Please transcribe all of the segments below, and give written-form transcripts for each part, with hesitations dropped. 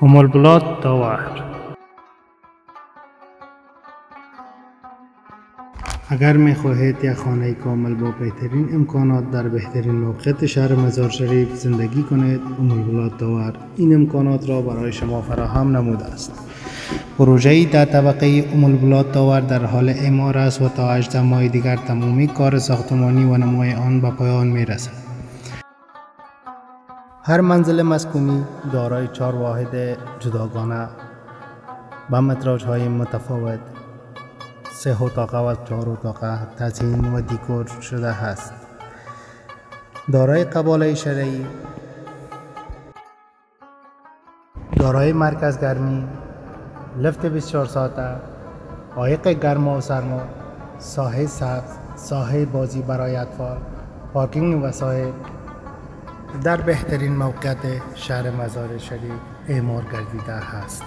البلاد داور. اگر می‌خواهید یک خانه کامل با بهترین امکانات در بهترین موقعیت شهر مزار شریف زندگی کنید، البلاد داور این امکانات را برای شما فراهم نموده است. پروژه‌ای در طبقه البلاد داور در حال اعمار است و تا 18 ماه دیگر تمامی کار ساختمانی و نمای آن به پایان می‌رسد. هر منزل مسکونی دارای 4 واحد جداگانه با متراژهای متفاوت، 3 اتاق و 4 اتاق تزیین و دیکور شده است. دارای قباله شرعی، دارای مرکز گرمی، لفت 24 ساعته، عایق گرما و سرما، ساحه سبز، ساحه بازی برای اطفال، پارکینگ وسایل در بهترین موقعیت شهر مزار شریف اعمار گردیده است.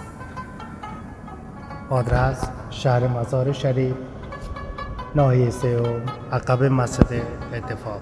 آدرس: شهر مزار شریف، ناحیه 3 عقب مسجد اتفاق.